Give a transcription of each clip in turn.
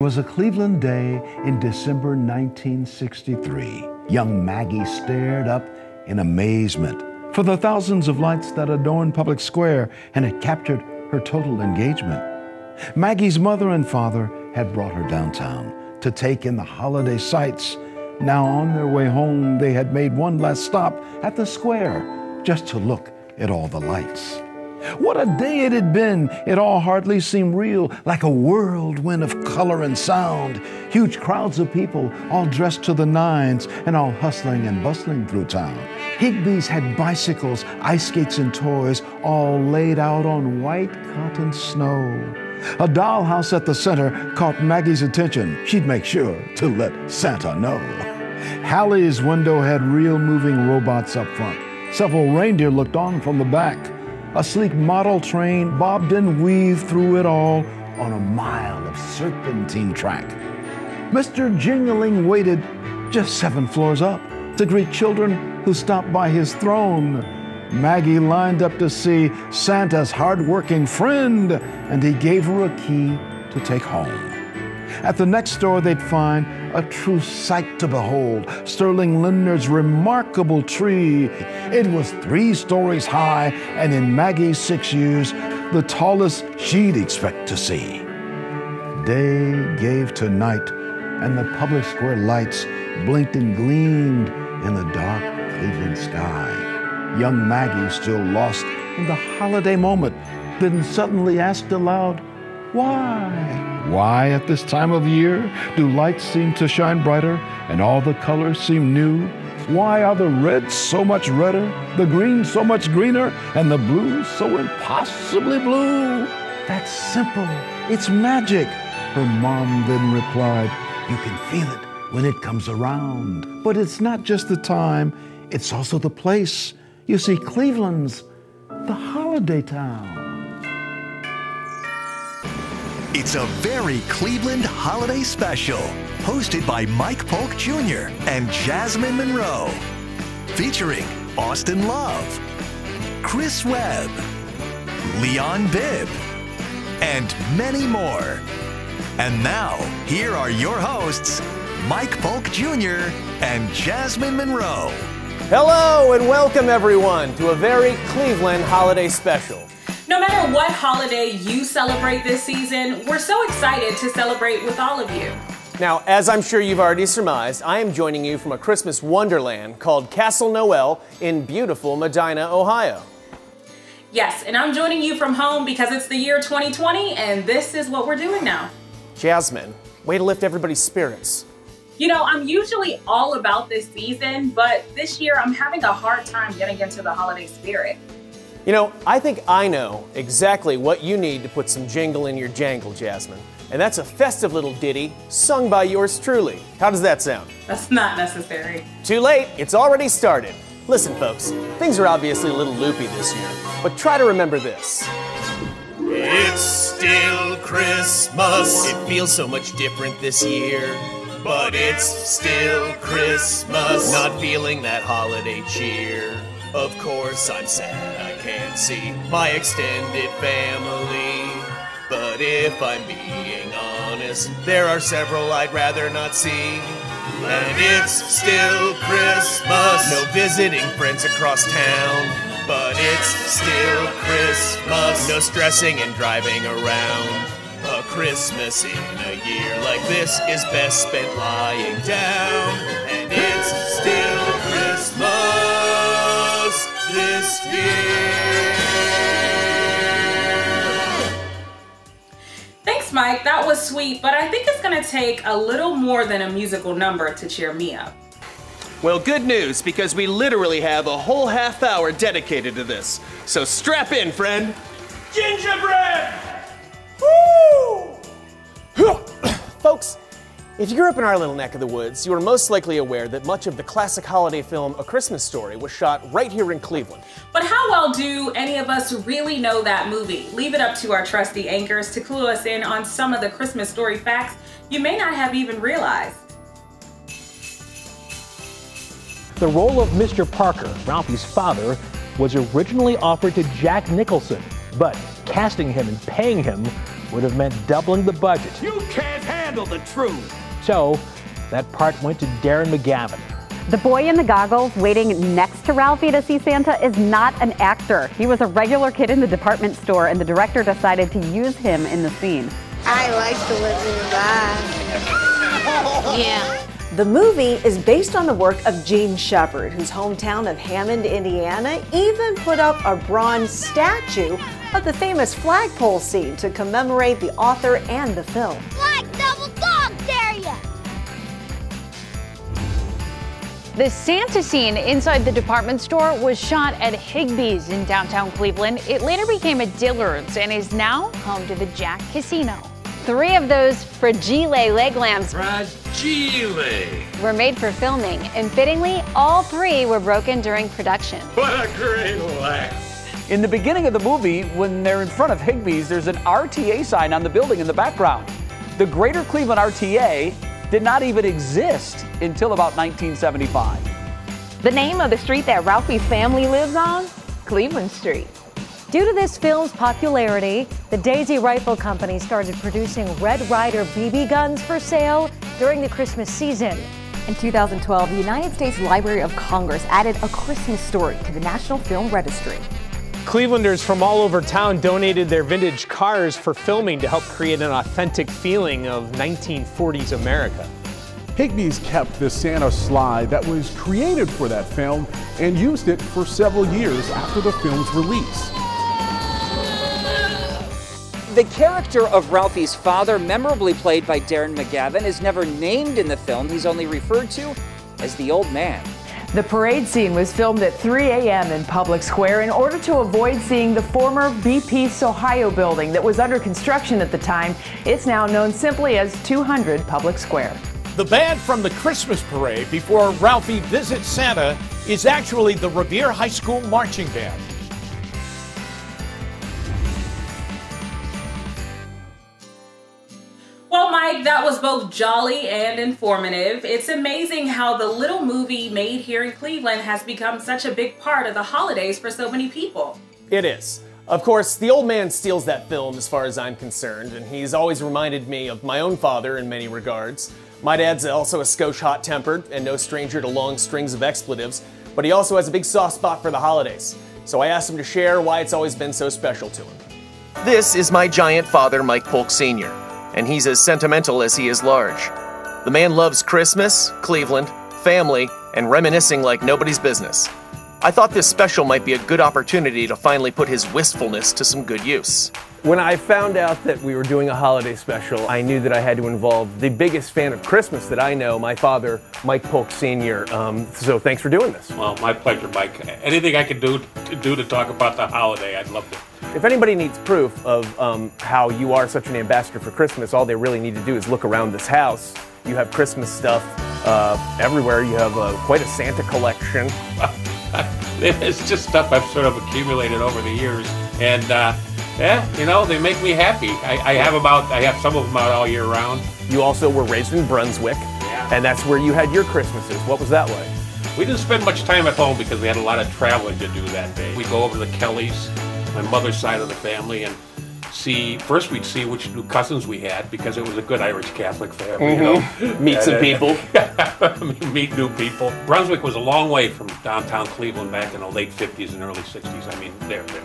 It was a Cleveland day in December 1963. Young Maggie stared up in amazement for the thousands of lights that adorned Public Square and had captured her total engagement. Maggie's mother and father had brought her downtown to take in the holiday sights. Now on their way home, they had made one last stop at the square just to look at all the lights. What a day it had been. It all hardly seemed real, like a whirlwind of color and sound. Huge crowds of people, all dressed to the nines and all hustling and bustling through town. Higbee's had bicycles, ice skates, and toys, all laid out on white cotton snow. A dollhouse at the center caught Maggie's attention. She'd make sure to let Santa know. Halle's window had real moving robots up front. Several reindeer looked on from the back. A sleek model train bobbed and weaved through it all on a mile of serpentine track. Mr. Jingling waited just 7 floors up to greet children who stopped by his throne. Maggie lined up to see Santa's hard-working friend, and he gave her a key to take home. At the next store, they'd find a true sight to behold, Sterling Lindner's remarkable tree. It was 3 stories high, and in Maggie's 6 years, the tallest she'd expect to see. Day gave to night, and the Public Square lights blinked and gleamed in the dark Cleveland sky. Young Maggie, still lost in the holiday moment, then suddenly asked aloud, "Why? Why at this time of year do lights seem to shine brighter and all the colors seem new? Why are the reds so much redder, the greens so much greener, and the blues so impossibly blue?" "That's simple. It's magic," her mom then replied. "You can feel it when it comes around. But it's not just the time, it's also the place. You see, Cleveland's the holiday town." It's a very Cleveland holiday special, hosted by Mike Polk Jr. and Jasmine Monroe, featuring Austin Love, Chris Webb, Leon Bibb, and many more. And now, here are your hosts, Mike Polk Jr. and Jasmine Monroe. Hello and welcome everyone to a very Cleveland holiday special. No matter what holiday you celebrate this season, we're so excited to celebrate with all of you. Now, as I'm sure you've already surmised, I am joining you from a Christmas wonderland called Castle Noel in beautiful Medina, Ohio. Yes, and I'm joining you from home because it's the year 2020 and this is what we're doing now. Jasmine, way to lift everybody's spirits. You know, I'm usually all about this season, but this year I'm having a hard time getting into the holiday spirit. You know, I think I know exactly what you need to put some jingle in your jangle, Jasmine. And that's a festive little ditty sung by yours truly. How does that sound? That's not necessary. Too late, it's already started. Listen, folks, things are obviously a little loopy this year, but try to remember this. It's still Christmas. It feels so much different this year. But it's still Christmas. Not feeling that holiday cheer. Of course I'm sad I can't see my extended family. But if I'm being honest, there are several I'd rather not see. And it's still Christmas. No visiting friends across town. But it's still Christmas. No stressing and driving around. A Christmas in a year like this is best spent lying down. And it's still Christmas this year. Thanks, Mike. That was sweet, but I think it's gonna take a little more than a musical number to cheer me up. Well, good news, because we literally have a whole half hour dedicated to this. So strap in, friend. Gingerbread! Woo! Folks, if you grew up in our little neck of the woods, you are most likely aware that much of the classic holiday film A Christmas Story was shot right here in Cleveland. But how well do any of us really know that movie? Leave it up to our trusty anchors to clue us in on some of the Christmas Story facts you may not have even realized. The role of Mr. Parker, Ralphie's father, was originally offered to Jack Nicholson, but casting him and paying him would have meant doubling the budget. You can't handle the truth. So that part went to Darren McGavin. The boy in the goggles waiting next to Ralphie to see Santa is not an actor. He was a regular kid in the department store, and the director decided to use him in the scene. I like the Wizard of Oz. Yeah. The movie is based on the work of Gene Shepard, whose hometown of Hammond, Indiana, even put up a bronze statue of the famous flagpole scene to commemorate the author and the film. Black double dog, dare ya! The Santa scene inside the department store was shot at Higbee's in downtown Cleveland. It later became a Dillard's and is now home to the Jack Casino. 3 of those fragile leg lamps were made for filming, and fittingly, all 3 were broken during production. What a great laugh. In the beginning of the movie, when they're in front of Higbee's, there's an RTA sign on the building in the background. The Greater Cleveland RTA did not even exist until about 1975. The name of the street that Ralphie's family lives on? Cleveland Street. Due to this film's popularity, the Daisy Rifle Company started producing Red Ryder BB guns for sale during the Christmas season. In 2012, the United States Library of Congress added A Christmas Story to the National Film Registry. Clevelanders from all over town donated their vintage cars for filming to help create an authentic feeling of 1940s America. Higbee's kept the Santa slide that was created for that film and used it for several years after the film's release. The character of Ralphie's father, memorably played by Darren McGavin, is never named in the film. He's only referred to as the old man. The parade scene was filmed at 3 a.m. in Public Square in order to avoid seeing the former BP's Ohio building that was under construction at the time. It's now known simply as 200 Public Square. The band from the Christmas parade before Ralphie visits Santa is actually the Revere High School marching band. Well, Mike, that was both jolly and informative. It's amazing how the little movie made here in Cleveland has become such a big part of the holidays for so many people. It is. Of course, the old man steals that film as far as I'm concerned, and he's always reminded me of my own father in many regards. My dad's also a skosh hot-tempered and no stranger to long strings of expletives, but he also has a big soft spot for the holidays. So I asked him to share why it's always been so special to him. This is my giant father, Mike Polk Sr., and he's as sentimental as he is large. The man loves Christmas, Cleveland, family, and reminiscing like nobody's business. I thought this special might be a good opportunity to finally put his wistfulness to some good use. When I found out that we were doing a holiday special, I knew that I had to involve the biggest fan of Christmas that I know, my father, Mike Polk Sr. So thanks for doing this. Well, my pleasure, Mike. Anything I can do to talk about the holiday, I'd love to. If anybody needs proof of how you are such an ambassador for Christmas, all they really need to do is look around this house. You have Christmas stuff everywhere. You have quite a Santa collection. It's just stuff I've sort of accumulated over the years, and yeah, you know, they make me happy. I have some of them out all year round. You also were raised in Brunswick, and that's where you had your Christmases. What was that like? We didn't spend much time at home because we had a lot of traveling to do that day. We'd go over to the Kellys, my mother's side of the family, and first we'd see which new cousins we had because it was a good Irish Catholic family, you know. Meet some people. Meet new people. Brunswick was a long way from downtown Cleveland back in the late 50s and early 60s. I mean,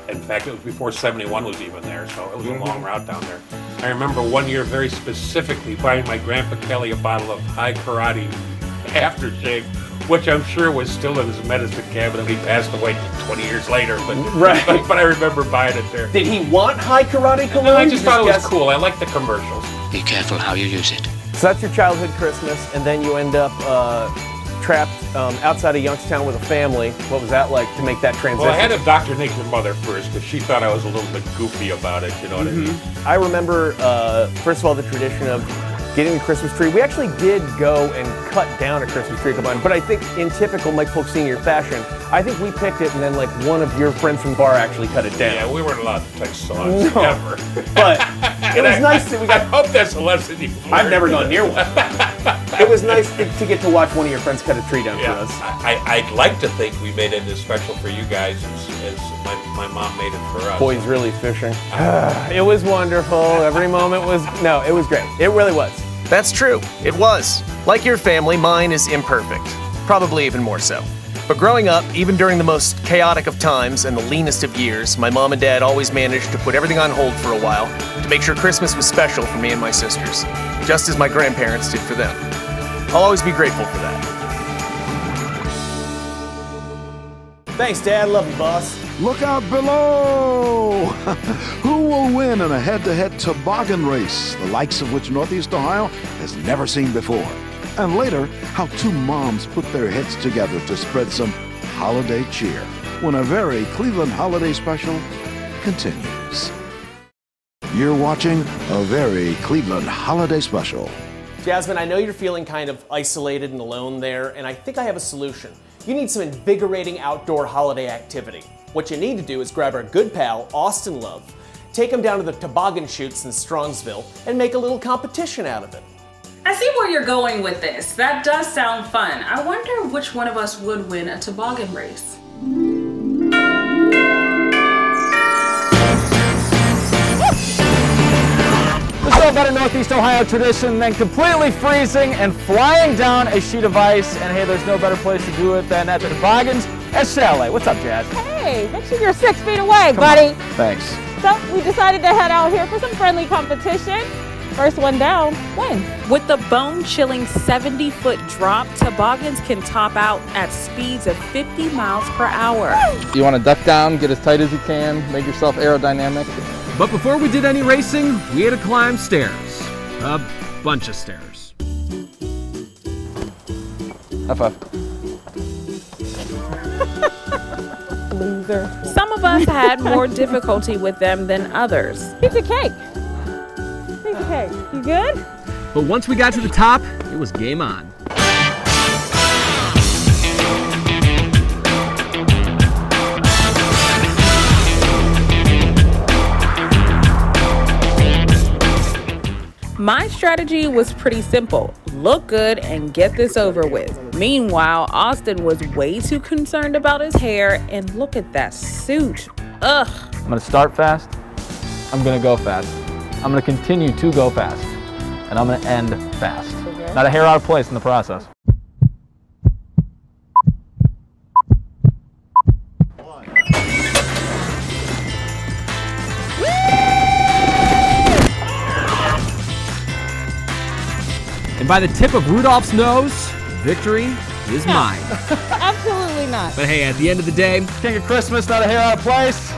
in fact, it was before 71 was even there, so it was a long route down there. I remember one year very specifically buying my Grandpa Kelly a bottle of High Karate aftershave, which I'm sure was still in his medicine cabinet. He passed away 20 years later, but I remember buying it there. Did he want High Karate cologne? No, I just thought it was cool. I like the commercials. Be careful how you use it. So that's your childhood Christmas, and then you end up trapped outside of Youngstown with a family. What was that like to make that transition? Well, I had to indoctrinate your mother first because she thought I was a little bit goofy about it, you know what I mean? I remember, first of all, the tradition of getting the Christmas tree. We actually did go and cut down a Christmas tree, but I think in typical Mike Polk Sr. fashion, I think we picked it and then like one of your friends from the bar actually cut it down. Yeah, we weren't allowed to touch songs ever. But it was nice that we got... I hope that's a lesson you learned. I've never gone near one. It was nice to get to watch one of your friends cut a tree down for us. I'd like to think we made it as special for you guys as my mom made it for us. Boy's really fishing. It was wonderful. Every moment was, it was great. It really was. That's true. It was. Like your family, mine is imperfect. Probably even more so. But growing up, even during the most chaotic of times and the leanest of years, my mom and dad always managed to put everything on hold for a while to make sure Christmas was special for me and my sisters, just as my grandparents did for them. I'll always be grateful for that. Thanks, Dad. Love you, boss. Look out below! Who will win in a head-to-head toboggan race, the likes of which Northeast Ohio has never seen before? And later, how two moms put their heads together to spread some holiday cheer when a very Cleveland holiday special continues. You're watching a very Cleveland holiday special. Jasmine, I know you're feeling kind of isolated and alone there, and I think I have a solution. You need some invigorating outdoor holiday activity. What you need to do is grab our good pal, Austin Love, take him down to the toboggan chutes in Strongsville, and make a little competition out of it. I see where you're going with this. That does sound fun. I wonder which one of us would win a toboggan race. There's no better Northeast Ohio tradition than completely freezing and flying down a sheet of ice. And hey, there's no better place to do it than at the toboggans at Halle. What's up, Jazz? Hey, make sure you're 6 feet away, buddy. Thanks. So we decided to head out here for some friendly competition. First one down wins. With the bone-chilling 70-foot drop, toboggans can top out at speeds of 50 miles per hour. You want to duck down, get as tight as you can, make yourself aerodynamic. But before we did any racing, we had to climb stairs. A bunch of stairs. High five. Loser. Some of us had more difficulty with them than others. Piece of cake. Piece of cake. You good? But once we got to the top, it was game on. My strategy was pretty simple. Look good and get this over with. Meanwhile, Austin was way too concerned about his hair, and look at that suit. Ugh. I'm going to start fast. I'm going to go fast. I'm going to continue to go fast. And I'm going to end fast. Okay. Not a hair out of place in the process. And by the tip of Rudolph's nose, victory is mine. Absolutely not. But hey, at the end of the day, King of Christmas, not a hair out of place.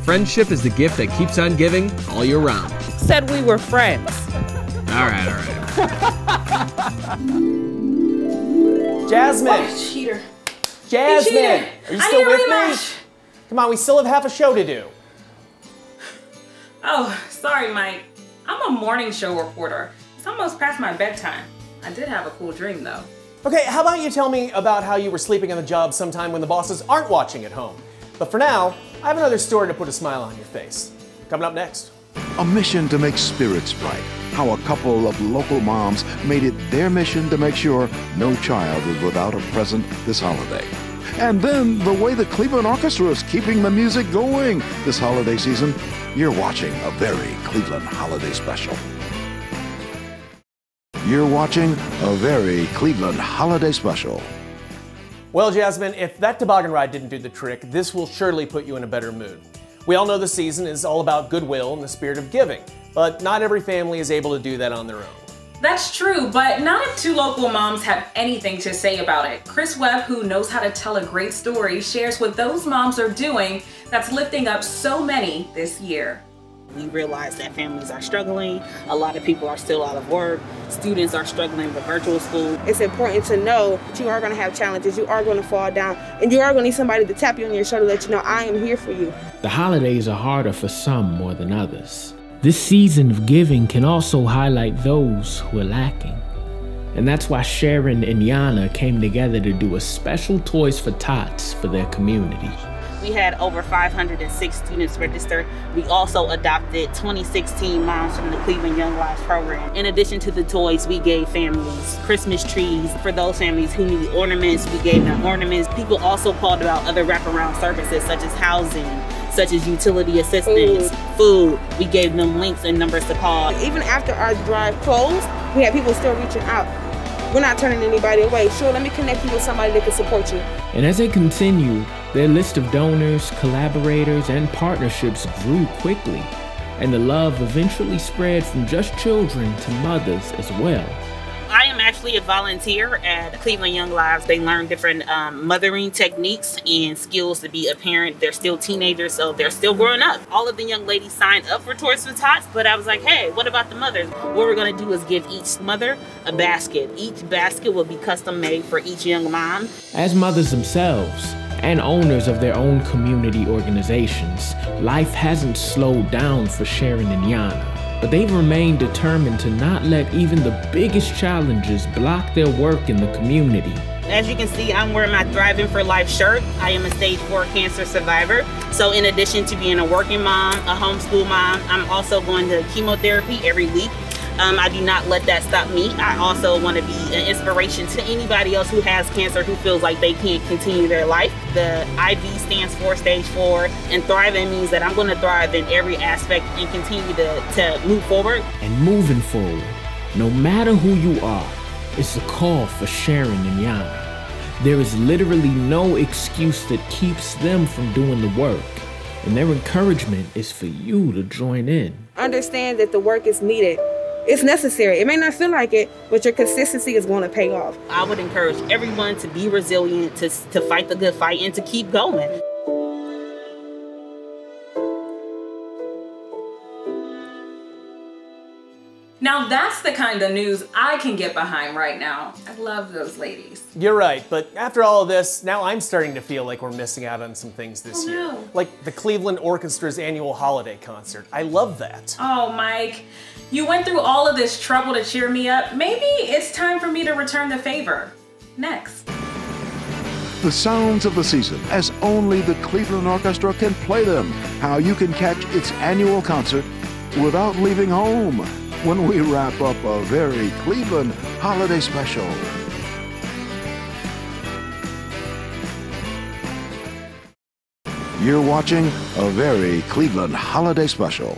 Friendship is the gift that keeps on giving all year round. Said we were friends. All right. Jasmine! Oh, cheater. Jasmine! Are you still with me? Come on, we still have half a show to do. Oh, sorry, Mike. I'm a morning show reporter. It's almost past my bedtime. I did have a cool dream, though. Okay, how about you tell me about how you were sleeping on the job sometime when the bosses aren't watching at home? But for now, I have another story to put a smile on your face. Coming up next. A mission to make spirits bright. How a couple of local moms made it their mission to make sure no child is without a present this holiday. And then the way the Cleveland Orchestra is keeping the music going this holiday season. You're watching a very Cleveland holiday special. You're watching a very Cleveland holiday special. Well, Jasmine, if that toboggan ride didn't do the trick, this will surely put you in a better mood. We all know the season is all about goodwill and the spirit of giving, but not every family is able to do that on their own. That's true, but none of two local moms have anything to say about it. Chris Webb, who knows how to tell a great story, shares what those moms are doing that's lifting up so many this year. We realize that families are struggling. A lot of people are still out of work. Students are struggling with virtual school. It's important to know that you are going to have challenges. You are going to fall down, and you are going to need somebody to tap you on your shoulder, let you know I am here for you. The holidays are harder for some more than others. This season of giving can also highlight those who are lacking. And that's why Sharon and Yana came together to do a special Toys for Tots for their community. We had over 506 students register. We also adopted 2016 moms from the Cleveland Young Lives program. In addition to the toys, we gave families Christmas trees. For those families who need ornaments, we gave them ornaments. People also called about other wraparound services such as housing, such as utility assistance, food. We gave them links and numbers to call. Even after our drive closed, we had people still reaching out. We're not turning anybody away. Sure, let me connect you with somebody that can support you. And as they continued, their list of donors, collaborators, and partnerships grew quickly, and the love eventually spread from just children to mothers as well. I am actually a volunteer at Cleveland Young Lives. They learn different mothering techniques and skills to be a parent. They're still teenagers, so they're still growing up. All of the young ladies signed up for Toys for Tots, but I was like, hey, what about the mothers? What we're gonna do is give each mother a basket. Each basket will be custom made for each young mom. As mothers themselves and owners of their own community organizations, life hasn't slowed down for Sharon and Yana. But they've remained determined to not let even the biggest challenges block their work in the community. As you can see, I'm wearing my Thriving for Life shirt. I am a stage 4 cancer survivor. So in addition to being a working mom, a homeschool mom, I'm also going to chemotherapy every week. I do not let that stop me. I also want to be an inspiration to anybody else who has cancer who feels like they can't continue their life. The IV stands for stage 4, and thriving means that I'm going to thrive in every aspect and continue to move forward. And moving forward, no matter who you are, it's a call for Sharon and Yana. There is literally no excuse that keeps them from doing the work, and their encouragement is for you to join in. Understand that the work is needed. It's necessary. It may not feel like it, but your consistency is going to pay off. I would encourage everyone to be resilient, to fight the good fight, and to keep going. Now that's the kind of news I can get behind right now. I love those ladies. You're right, but after all of this, now I'm starting to feel like we're missing out on some things this year. No. Like the Cleveland Orchestra's annual holiday concert. I love that. Oh, Mike, you went through all of this trouble to cheer me up. Maybe it's time for me to return the favor. Next. The sounds of the season, as only the Cleveland Orchestra can play them. How you can catch its annual concert without leaving home, when we wrap up a very Cleveland holiday special. You're watching a very Cleveland holiday special.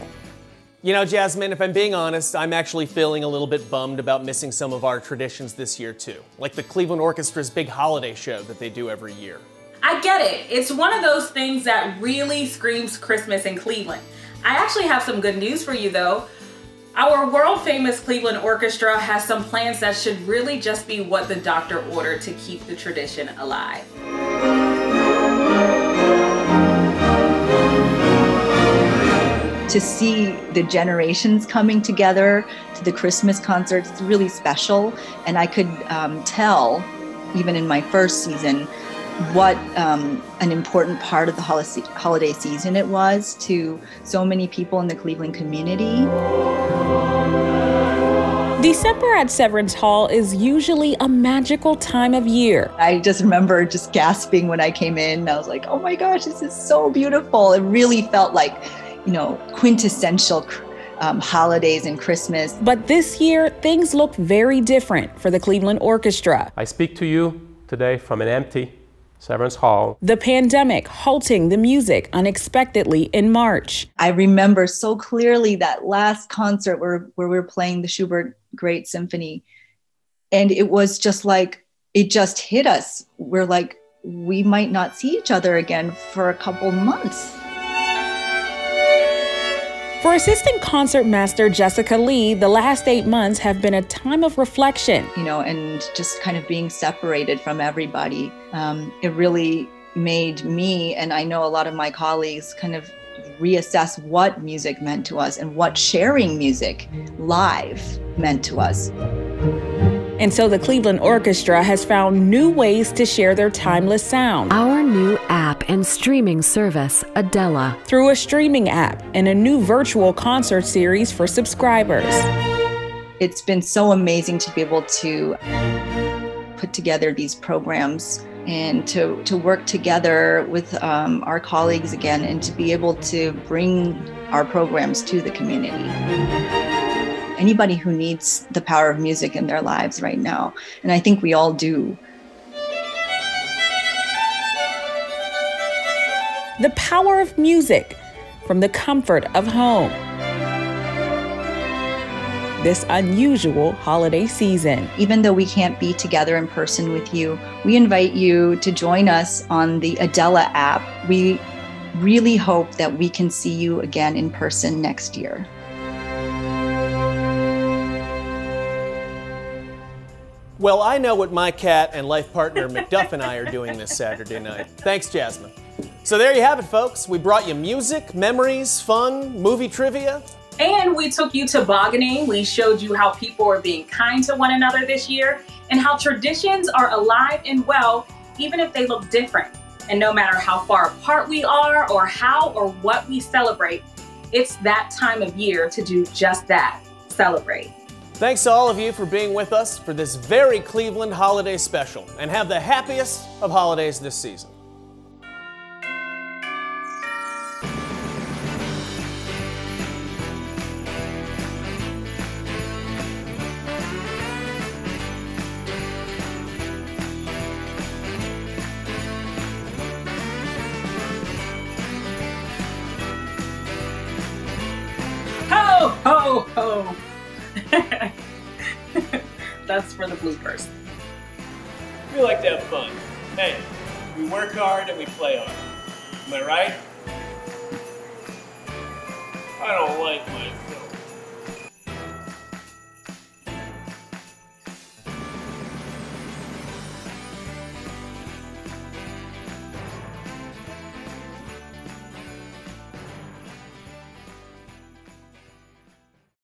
You know, Jasmine, if I'm being honest, I'm actually feeling a little bit bummed about missing some of our traditions this year too, like the Cleveland Orchestra's big holiday show that they do every year. I get it. It's one of those things that really screams Christmas in Cleveland. I actually have some good news for you though. Our world famous Cleveland Orchestra has some plans that should really just be what the doctor ordered to keep the tradition alive. To see the generations coming together to the Christmas concerts, it's really special. And I could tell, even in my first season, what an important part of the holiday season it was to so many people in the Cleveland community. December at Severance Hall is usually a magical time of year. I just remember just gasping when I came in. I was like, oh my gosh, this is so beautiful. It really felt like, you know, quintessential holidays and Christmas. But this year, things look very different for the Cleveland Orchestra. I speak to you today from an empty Severance Hall. The pandemic halting the music unexpectedly in March. I remember so clearly that last concert where we were playing the Schubert Great Symphony. And it was just like, it just hit us. We're like, we might not see each other again for a couple months. For assistant concertmaster Jessica Lee, the last 8 months have been a time of reflection. You know, and just kind of being separated from everybody. It really made me, and I know a lot of my colleagues, kind of reassess what music meant to us and what sharing music live meant to us. And so the Cleveland Orchestra has found new ways to share their timeless sound. Our new app and streaming service, Adela. Through a streaming app and a new virtual concert series for subscribers. It's been so amazing to be able to put together these programs and to work together with our colleagues again and to be able to bring our programs to the community. Anybody who needs the power of music in their lives right now, and I think we all do. The power of music from the comfort of home. This unusual holiday season. Even though we can't be together in person with you, we invite you to join us on the Adela app. We really hope that we can see you again in person next year. Well, I know what my cat and life partner McDuff and I are doing this Saturday night. Thanks, Jasmine. So there you have it, folks. We brought you music, memories, fun, movie trivia. And we took you tobogganing. We showed you how people are being kind to one another this year and how traditions are alive and well, even if they look different. And no matter how far apart we are or how or what we celebrate, it's that time of year to do just that, celebrate. Thanks to all of you for being with us for this very Cleveland holiday special, and have the happiest of holidays this season. Ho, ho, ho. That's for the bloopers. We like to have fun. Hey, we work hard and we play hard. Am I right? I don't like my